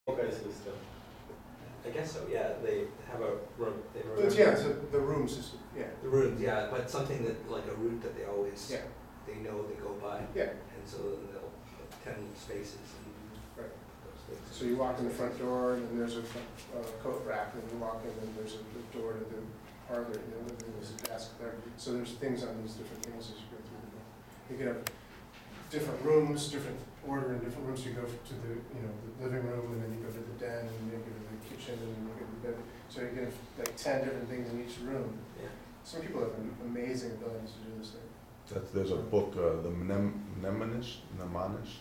Okay, system. I guess so, yeah, they have a room, they But remember. yeah, so the room system, yeah. The rooms, yeah, but something that, like a route that they always, Yeah. they know they go by. Yeah. And so they'll put 10 spaces and Right. those things. So you walk in the front door, and then there's a coat rack, and you walk in, and there's a door to the parlor, you know, and there's a desk there. So there's things on these different things as you go through the door. You can have different rooms, different order in different rooms. You go to the, you know, the living room, and then you go to the den, and then you go to the kitchen, and then you go to the bed. So you get like 10 different things in each room. Yeah. Some people have amazing abilities to do this thing. There's a book, the Mnemonist, I'm honest.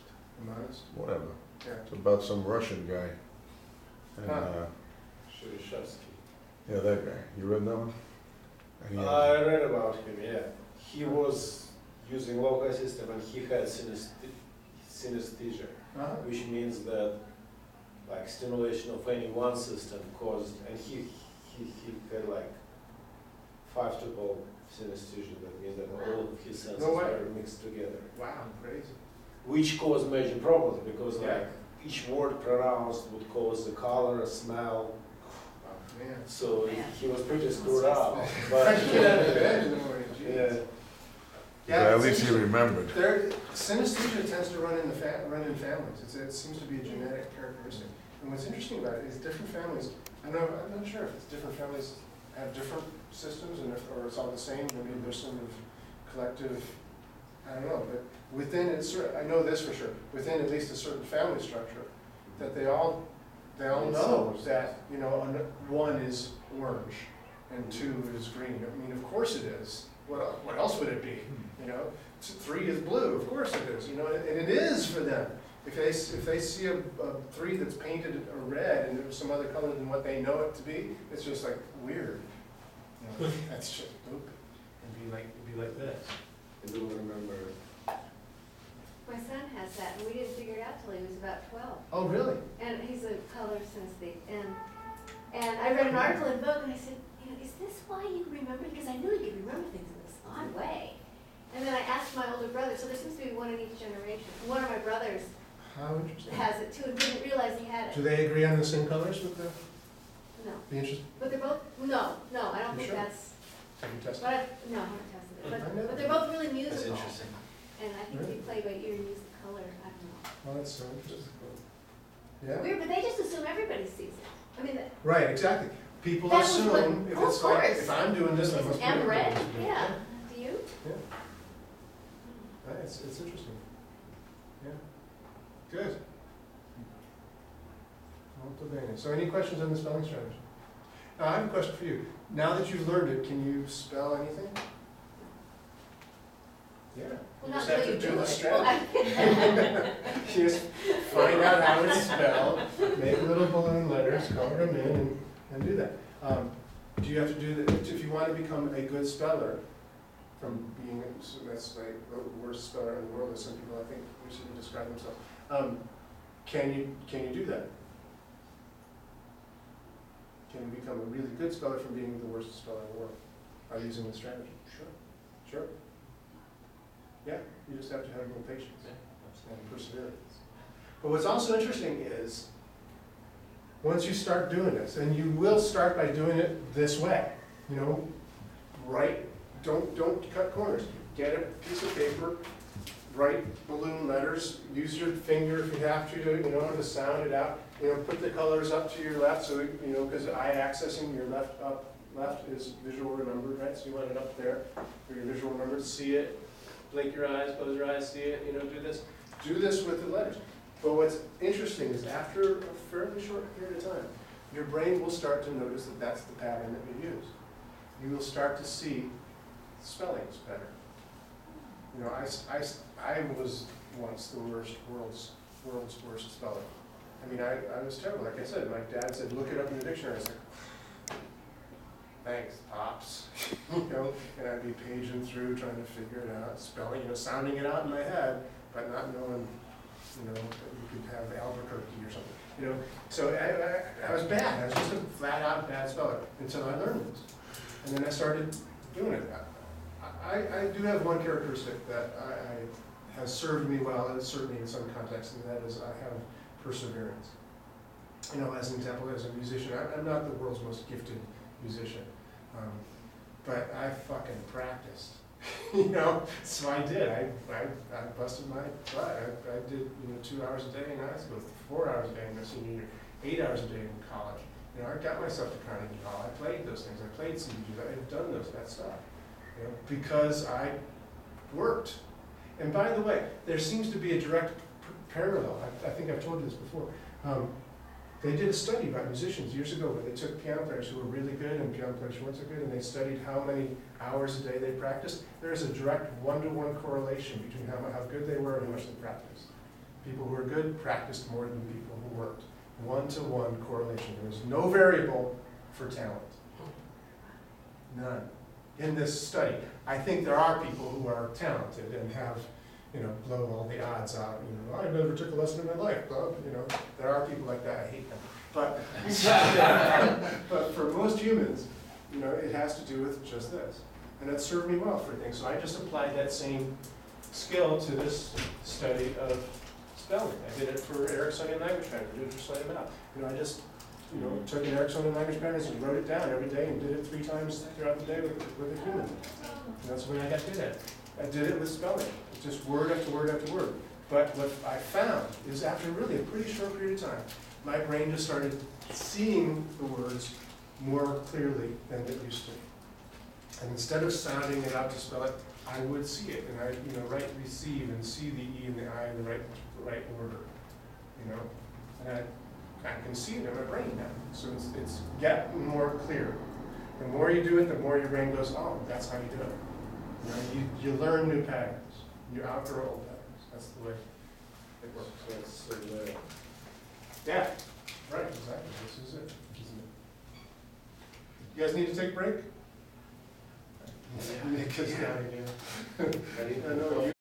whatever. Yeah. It's about some Russian guy. And, Shereshevsky. yeah, that guy. You read that one? And he I read about him, yeah. He was using local system and he had synesthesia, which means that like stimulation of any one system caused, and he had like 5-tuple synesthesia. That means that all of his senses were mixed together. Wow, crazy. Which caused major problems because Yeah. like each word pronounced would cause the color, a smell. Oh, man. So he was pretty screwed That's up. I But can't have bed in the morning, yeah. geez. at it's least he interesting. remembered. Synesthesia tends to run in families. It seems to be a genetic characteristic. And what's interesting about it is different families. I'm not sure if it's different families have different systems, or it's all the same. Maybe there's some of collective. I don't know, but within it, I know this for sure. Within at least a certain family structure, that they all know that, you know, 1 is orange and 2 is green. I mean, of course it is. What else would it be? You know, 3 is blue. Of course it is. You know, and it is for them. If they see a 3 that's painted a red and there's some other color than what they know it to be, it's just like weird. You know, that's just stupid. It'd be like this. I do remember. My son has that, and we didn't figure it out till he was about 12. Oh, really? And he's a color sensitive. And I read an article in Vogue, and I said, you know, is this why you remember? Because I knew he could remember things in this odd way. And then I asked my older brother, so there seems to be one in each generation. One of my brothers How interesting. has it too, and didn't realize he had Do it. they agree on the same colors with the? No, Be interesting. but they're both, no, I don't You think sure? that's, Have you tested? but I haven't tested it. I know. But they're both really musical. That's interesting. And I think if you play by ear and use the color, I don't know. Well, that's so interesting. It's Yeah. weird, but they just assume everybody sees it. I mean, Right. Exactly. People That was assume what- if oh, it's of like course. if I'm doing this, I must isn't be M doing red? this. Yeah. Do you? Yeah. It's interesting. Yeah. Good. Molto bene. So any questions on the spelling strategy? Now I have a question for you. Now that you've learned it, can you spell anything? Yeah. Well, You not just have until to you do do the it. strategy. You just find out how it's spelled, make little balloon letters, color them in, and do that. Do you have to do that if you want to become a good speller? From being, so that's like the worst speller in the world, as some people I think recently describe themselves. Can you do that? Can you become a really good speller from being the worst speller in the world by using the strategy? Sure. Yeah, you just have to have a little patience and perseverance. But what's also interesting is, once you start doing this, and you will start by doing it this way, you know, don't cut corners. Get a piece of paper, write balloon letters, use your finger if you have to, you know, to sound it out. You know, put the colors up to your left, so, you know, because eye accessing, your left is visual remembered, right? So you want it up there for your visual remembered, see it, blink your eyes, close your eyes, see it, you know, do this. Do this with the letters. But what's interesting is after a fairly short period of time, your brain will start to notice that that's the pattern that you use. You will start to see spellings better. You know, I was once the world's worst speller. I mean, I was terrible. Like I said, my dad said, look it up in the dictionary. I was like, thanks, Pops. You know, and I'd be paging through trying to figure it out, spelling, you know, sounding it out in my head, but not knowing, you know, that you could have Albuquerque or something. You know, so I was bad. I was just a flat out bad speller until I learned this. And then I started doing it. I do have one characteristic that has served me well, and certainly in some contexts, and that is I have perseverance. you know, as an example, as a musician, I'm not the world's most gifted musician, but I fucking practiced, you know, so I did. I busted my butt. I did, you know, 2 hours a day in high school, 4 hours a day in my senior year, 8 hours a day in college. You know, I got myself to Carnegie Hall. I played those things. I played CDs. I've done that stuff, you know, because I worked. And by the way, there seems to be a direct parallel. I think I've told you this before. They did a study about musicians years ago where they took piano players who were really good and piano players who weren't so good, and they studied how many hours a day they practiced. There is a direct one-to-one correlation between how good they were and how much they practiced. People who were good practiced more than people who worked. One-to-one correlation. There was no variable for talent. None. In this study, I think there are people who are talented and have, you know, blown all the odds out. You know, I never took a lesson in my life, Bob. You know, there are people like that. I hate them. But, but for most humans, you know, it has to do with just this. And it served me well for things. So I just applied that same skill to this study of spelling. I did it for Ericksonian language patterns. I did it for Slate Mouth. You know, I just, you know, took an Ericksonian language patterns and wrote it down every day and did it 3 times throughout the day with a human. And that's when I got good at it. I did it with spelling, just word after word after word. But what I found is after really a pretty short period of time, my brain just started seeing the words more clearly than it used to. And instead of sounding it out to spell it, I would see it, and I, you know, write receive and see the E and the I in the right order, you know. And I can see it in my brain now, so it's getting more clear. The more you do it, the more your brain goes, oh, that's how you do it. You know, you learn new patterns. You outgrow old patterns. That's the way it works. So it's Yeah, right, exactly. This is it. Isn't it? You guys need to take a break? Nick is down again. I I know you.